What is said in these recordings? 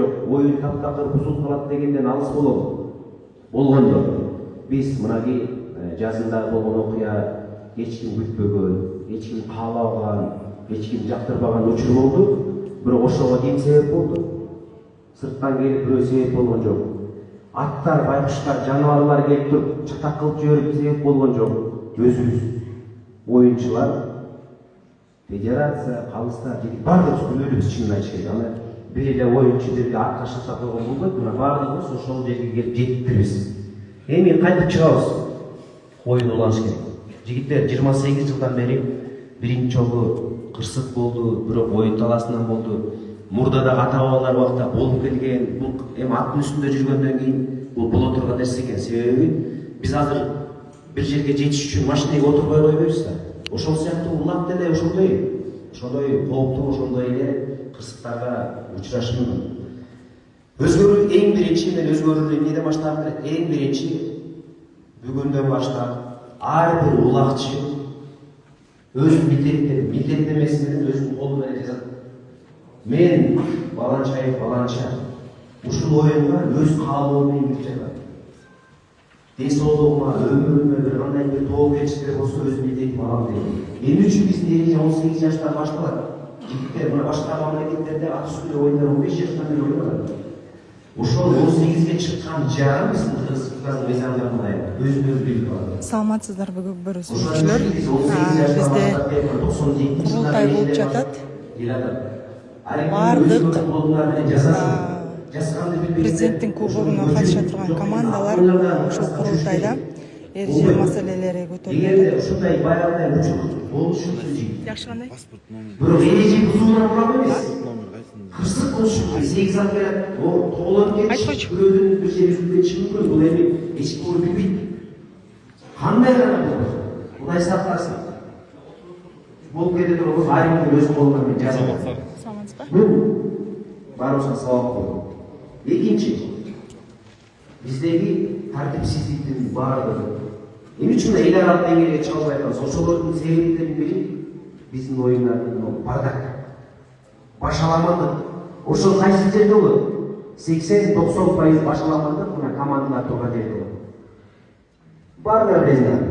жок. Оюн таптакыр бузулуп калат дегенден алыс болгон жок. Биз мынагы жазында болгон окуя эч ким күтпөгөн, эч ким каалабаган, эч ким жактырбаган учур болду. Бирок ошого ким себеп болду? Сырттан келип бирөө себеп болгон жок. Аттар, байкуштар, жаныбарлар келип туруп чатак кылып жиберип себеп болгон жок. Өзүбүз оюнчулар, федерация, калыстар, бардыгыбыз күнөөлүбүз чынын айтыш керек. Аны бир эле оюнчу жерге ат таштаса койгон болбойт. Мына бардыгыбыз ошол жерге келип жетиптирбиз. Эми кайтып чыгабыз. Оюн уланыш керек. Жигиттер 28 жылдан бери биринчи жолу кырсык болду, бирок оюн талаасынан болду. Мурда да ата бабалар убакта болуп келген. Бул эми аттын үстүндө жүргөндөн кийин бул боло турган нерсе экен. Себеби биз азыр бир жерге жетиш үчүн машинеге отурбай койбойбуз да. Ошол сыяктуу улам деле ошондой кооптуу, ошондой эле кырсыктарга учурашым мүмкүн. Өзгөрүү эң биринчи, мен өзгөрүүнү эмнеден баштагым келет? Эң биринчи бүгүндөн баштап ар бир улакчы өз милдеттенмеси менен өзүнүн колу менен жазат. Мен баланча ушул оюнга өз каалоом менен кирип жатам. Ден соолугума, өмүрүмө бир кандай бир тобокелчиликтер болсо өз милдетим алам дейм. Эмне үчүн биздин эреже 18 жаштан башталат? Жигиттер мына башка мамлекеттерде ат үстүндө оюндар 15 жаштан бери ойнолот. Ошол 18ге чыккан жарым биздин Кыргызстандын мыйзамдарында өзүн-өзү билип алат. Саламатсыздарбы көрүүчүлөр. Бизде курултай болуп жатат. Бардык президенттин кубогуна катыша турган командалар ушул курултайда эреже маселелери көтөрүлөт. Ушундай баягындай учур болушу керек. Жакшы кандай? Бирок эреже бузуудан урап эмес. Кырсык болушу керек. 8 ат келет. О, тоголонуп кетиш. Бирөөнүн бир жери үзүлүп кетиши мүмкүн. Бул эми эч ким билбейт. Кандай гана болот? Кудай сактасын. Болуп кете турган ар кимдин өз колунан мен жазам. Саламатсызбы? Бул барыбызга сабак болду. Экинчи, биздеги тартипсиздиктин баардыгы эмне үчүн эл аралык деңгээлге чыга албай атканбыз? Ошолордун себептеринин бири биздин оюндардын бардак, башаламандык. Ошол кайсы жерде болот? 80-90% башаламандык мына командалар турган жерде болот. Баардыгы билесиңер.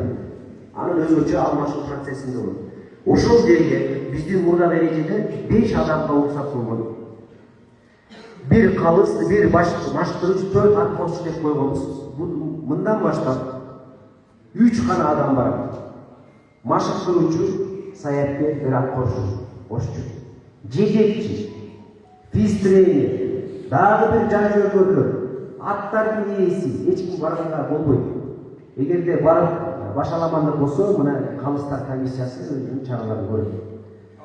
Анын өзгөчө алмашуу процессинде болот. Ошол жерге биздин мурдагы эрежеде 5 адамга уруксат болгон. Bir kalыс, bir başkırıcı 4 at borçlu деп koyduğumuz. Bundan başka 3 kana adam var. Maşıkçı, sayapke, bir at borçlu. Cecekçi, fistreni, daha bir canı görülür. Atlar bir iyisi, hiç kim varlığa olmuyor. Eğer de varıp başalamanlık olsa, buna kalıslar komisyası özünün çağrılarını görür.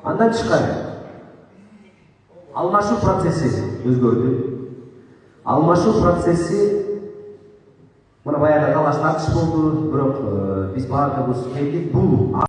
Andan çıkar. Almaşуу процесси өзгөрдү. Almaşуу процесси мына баягы талаш тартыш болду, бирок биз баардыгыбыз келдик. Бул